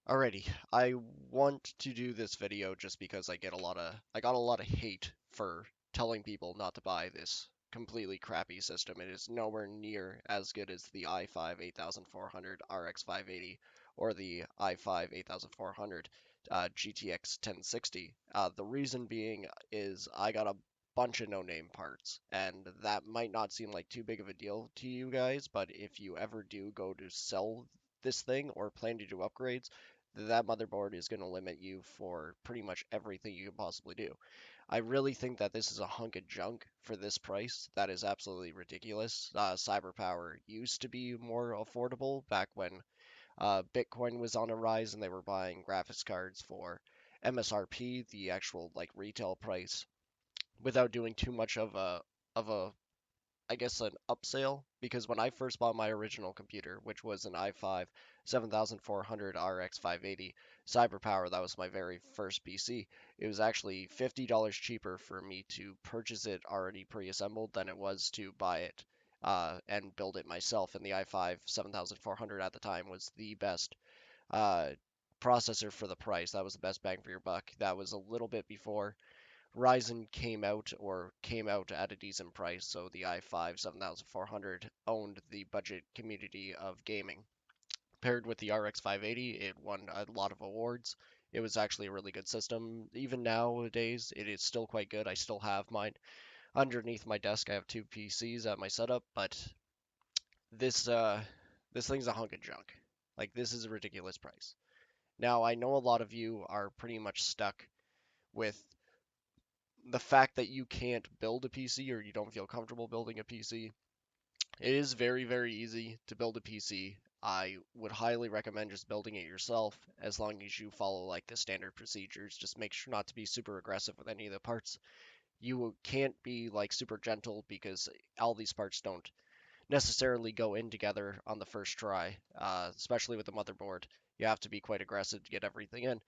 Alrighty, I want to do this video just because I got a lot of hate for telling people not to buy this completely crappy system. It is nowhere near as good as the i5 8400 RX 580 or the i5 8400 GTX 1060. The reason being is I got a bunch of no-name parts, and that might not seem like too big of a deal to you guys, but if you ever do go to sell this thing or plan to do upgrades, that motherboard is going to limit you for pretty much everything you can possibly do. I really think that this is a hunk of junk for this price. That is absolutely ridiculous. CyberPower used to be more affordable back when Bitcoin was on a rise and they were buying graphics cards for MSRP, the actual like retail price, without doing too much of a I guess an upsale because when I first bought my original computer, which was an i5 7400 RX 580 CyberPower, that was my very first PC. It was actually $50 cheaper for me to purchase it already pre-assembled than it was to buy it and build it myself. And the i5 7400 at the time was the best uh, processor for the price. That was the best bang for your buck. That was a little bit before Ryzen came out at a decent price, so the i5 7400 owned the budget community of gaming. Paired with the RX 580, it won a lot of awards. It was actually a really good system. Even nowadays, it is still quite good. I still have mine underneath my desk. I have two PCs at my setup, but this this thing's a hunk of junk. Like this is a ridiculous price. Now, I know a lot of you are pretty much stuck with the fact that you can't build a PC or you don't feel comfortable building a PC. It is very, very easy to build a PC. I would highly recommend just building it yourself as long as you follow like the standard procedures. Just make sure not to be super aggressive with any of the parts. You can't be like super gentle because all these parts don't necessarily go in together on the first try, especially with the motherboard. You have to be quite aggressive to get everything in.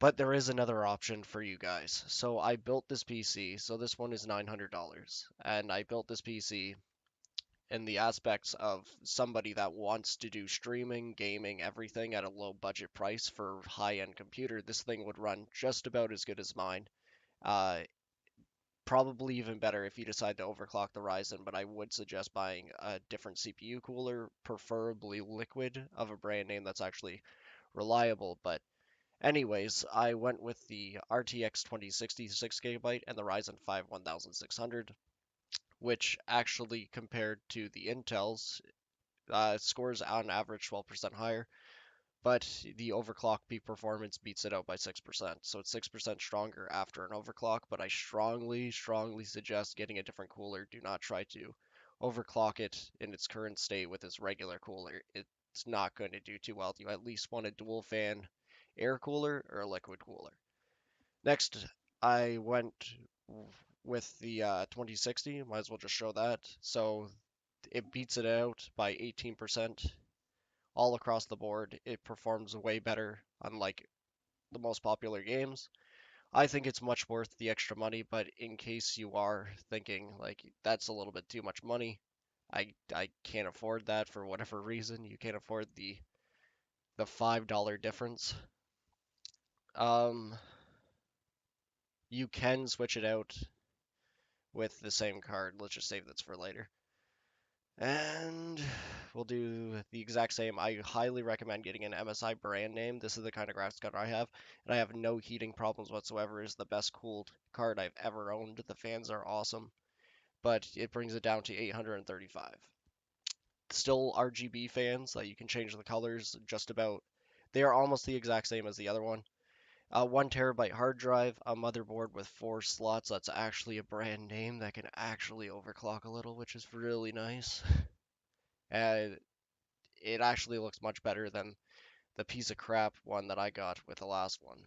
But there is another option for you guys. So I built this PC. So this one is $900. And I built this PC in the aspects of somebody that wants to do streaming, gaming, everything at a low budget price for high-end computer. This thing would run just about as good as mine. Uh, Probably even better if you decide to overclock the Ryzen, but I would suggest buying a different CPU cooler, preferably liquid of a brand name that's actually reliable. But anyways, I went with the RTX 2060 6 GB and the Ryzen 5 1600, which actually compared to the Intels, scores on average 12% higher, but the overclock peak performance beats it out by 6%. So it's 6% stronger after an overclock, but I strongly, strongly suggest getting a different cooler. Do not try to overclock it in its current state with its regular cooler. It's not going to do too well. You at least want a dual fan air cooler or a liquid cooler. Next, I went with the 2060. Might as well just show that. So it beats it out by 18% all across the board. It performs way better on like the most popular games. I think it's much worth the extra money, but in case you are thinking like that's a little bit too much money, I can't afford that for whatever reason. You can't afford the $5 difference. Um, you can switch it out with the same card. Let's just save this for later. And we'll do the exact same. I highly recommend getting an MSI brand name. This is the kind of graphics card I have, and I have no heating problems whatsoever. It's the best cooled card I've ever owned. The fans are awesome, but it brings it down to 835. Still RGB fans that you can change the colors just about. They are almost the exact same as the other one. 1 TB hard drive, a motherboard with 4 slots. That's actually a brand name that can actually overclock a little, which is really nice. And it actually looks much better than the piece of crap one that I got with the last one.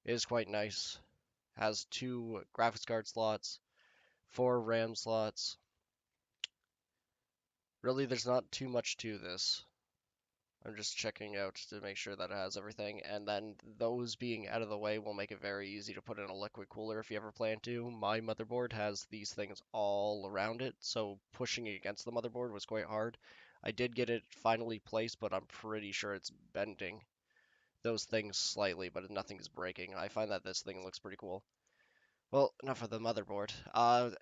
It is quite nice. Has 2 graphics card slots, 4 RAM slots. Really, there's not too much to this. I'm just checking out to make sure that it has everything, and then those being out of the way will make it very easy to put in a liquid cooler if you ever plan to. My motherboard has these things all around it, so pushing it against the motherboard was quite hard. I did get it finally placed, but I'm pretty sure it's bending those things slightly, but nothing's breaking. I find that this thing looks pretty cool. Well, enough of the motherboard.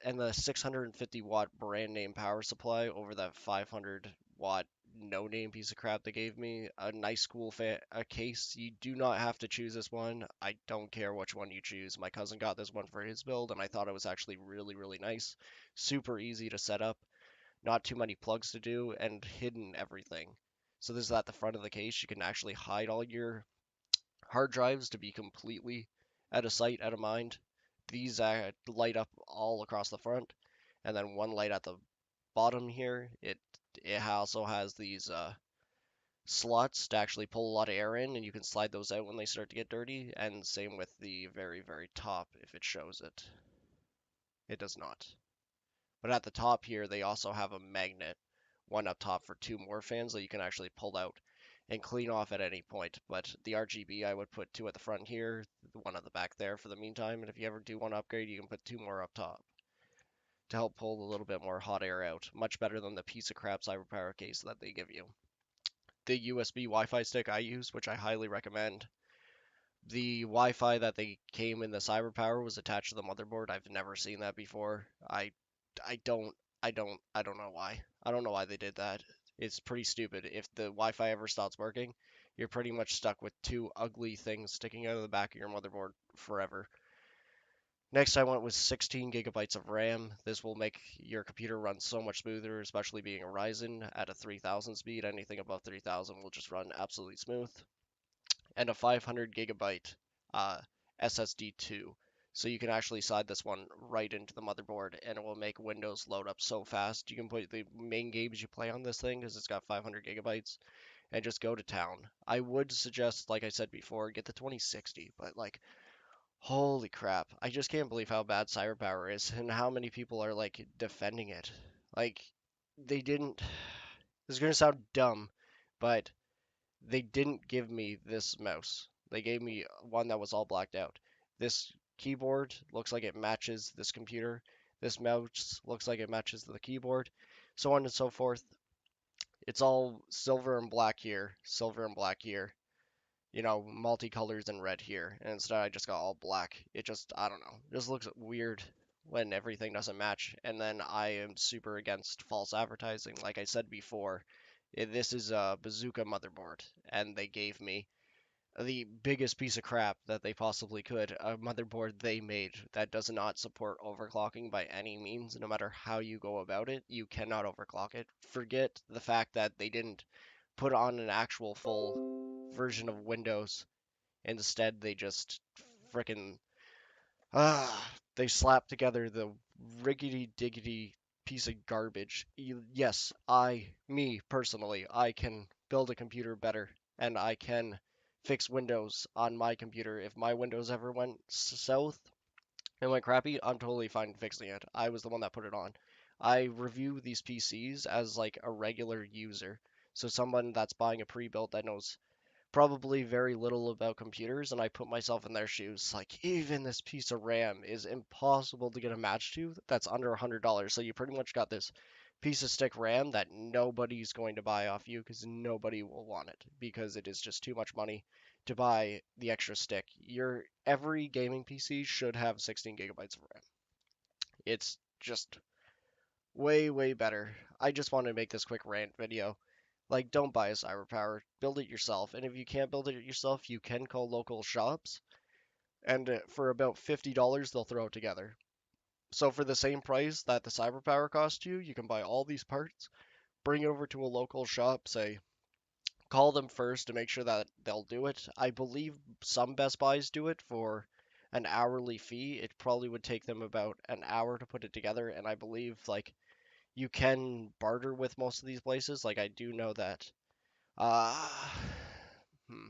And the 650 watt brand name power supply over that 500 watt no name piece of crap they gave me. A nice cool a case. You do not have to choose this one. I don't care which one you choose. My cousin got this one for his build, and I thought it was actually really, really nice. Super easy to set up. Not too many plugs to do, and hidden everything. So this is at the front of the case. You can actually hide all your hard drives to be completely out of sight, out of mind. These light up all across the front, and then one light at the bottom here. It also has these slots to actually pull a lot of air in, and you can slide those out when they start to get dirty. And same with the very, very top if it shows it. It does not. But at the top here, they also have a magnet, one up top for two more fans that you can actually pull out and clean off at any point. But the RGB, I would put two at the front here, one at the back there for the meantime. And if you ever do want to upgrade, you can put two more up top to help pull a little bit more hot air out. Much better than the piece of crap CyberPower case that they give you. The USB Wi-Fi stick I use, which I highly recommend. The Wi-Fi that they came in the CyberPower was attached to the motherboard. I've never seen that before. I don't I don't know why. I don't know why they did that. It's pretty stupid. If the Wi-Fi ever stops working, you're pretty much stuck with two ugly things sticking out of the back of your motherboard forever. Next, I went with 16 gigabytes of RAM. This will make your computer run so much smoother, especially being a Ryzen at a 3000 speed. Anything above 3000 will just run absolutely smooth. And a 500 gigabyte SSD 2. So you can actually slide this one right into the motherboard and it will make Windows load up so fast. You can put the main games you play on this thing because it's got 500 gigabytes and just go to town. I would suggest, like I said before, get the 2060, but like, holy crap. I just can't believe how bad CyberPower is and how many people are like defending it. Like, they didn't. This is going to sound dumb, but they didn't give me this mouse. They gave me one that was all blacked out. This keyboard looks like it matches this computer. This mouse looks like it matches the keyboard, so on and so forth. It's all silver and black here, silver and black here, multicolors and red here. And instead, I just got all black. It just, I don't know, it just looks weird when everything doesn't match. And then I am super against false advertising. Like I said before, this is a Bazooka motherboard, and they gave me the biggest piece of crap that they possibly could. A motherboard they made that does not support overclocking by any means. No matter how you go about it, you cannot overclock it. Forget the fact that they didn't put on an actual full version of Windows. Instead, they just frickin' they slapped together the riggedy diggity piece of garbage. Yes, me personally, I can build a computer better and I can fix Windows on my computer. If my Windows ever went south and went crappy, I'm totally fine fixing it. I was the one that put it on. I review these PCs as like a regular user. So someone that's buying a pre-built that knows probably very little about computers, and I put myself in their shoes. Like, even this piece of RAM is impossible to get a match to that's under $100. So you pretty much got this piece of stick RAM that nobody's going to buy off you because nobody will want it because it is just too much money to buy the extra stick. Every gaming PC should have 16 gigabytes of RAM. It's just way, way better. I just want to make this quick rant video. Like, don't buy a CyberPower. Build it yourself. And if you can't build it yourself, you can call local shops. And for about $50, they'll throw it together. So for the same price that the CyberPower cost you, you can buy all these parts, bring it over to a local shop, say, call them first to make sure that they'll do it. I believe some Best Buys do it for an hourly fee. It probably would take them about an hour to put it together. And I believe, like, you can barter with most of these places. Like, I do know that Uh, hmm.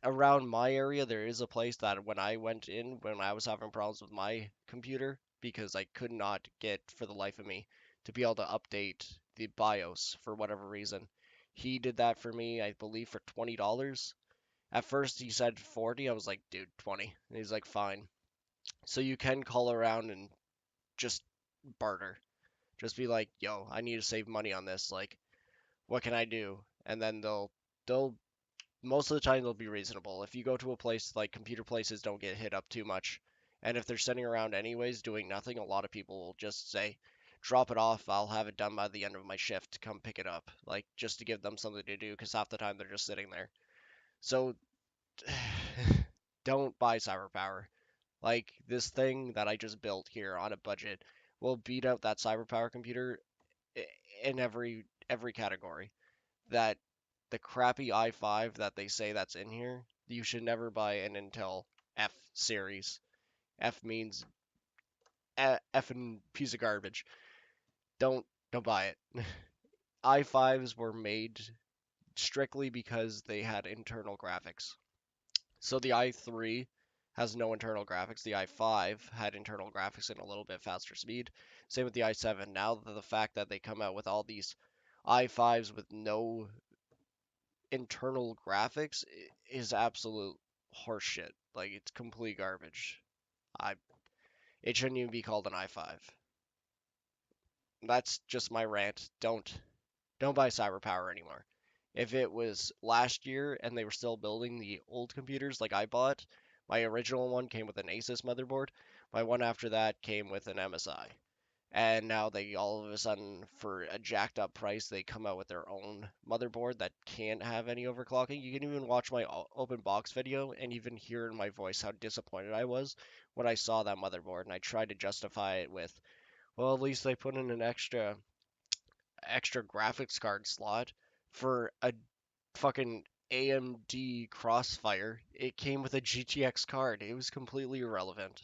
Around my area, there is a place that when I went in, when I was having problems with my computer, because I could not get for the life of me to be able to update the BIOS for whatever reason. He did that for me, I believe, for $20. At first, he said 40. I was like, dude, 20. And he's like, fine. So you can call around and just barter. Just be like, yo, I need to save money on this. Like, what can I do? And then they'll most of the time they'll be reasonable. If you go to a place like computer places don't get hit up too much, and if they're sitting around anyways doing nothing, a lot of people will just say, drop it off, I'll have it done by the end of my shift, come pick it up. Like just to give them something to do because half the time they're just sitting there. So don't buy CyberPower. Like this thing that I just built here on a budget will beat out that CyberPower computer in every category. That the crappy i5 that they say that's in here, you should never buy an Intel F series. F means effing piece of garbage. Don't buy it. i5s were made strictly because they had internal graphics. So the i3 has no internal graphics. The i5 had internal graphics and a little bit faster speed. Same with the i7. Now the fact that they come out with all these i5s with no internal graphics is absolute horseshit. Like it's complete garbage. I It shouldn't even be called an i5. That's just my rant. Don't buy CyberPower anymore. If it was last year and they were still building the old computers like I bought, my original one came with an Asus motherboard. My one after that came with an MSI. And now they all of a sudden, for a jacked up price, they come out with their own motherboard that can't have any overclocking. You can even watch my open box video and even hear in my voice how disappointed I was when I saw that motherboard. And I tried to justify it with, well, at least they put in an extra graphics card slot for a fucking AMD Crossfire. It came with a GTX card. It was completely irrelevant.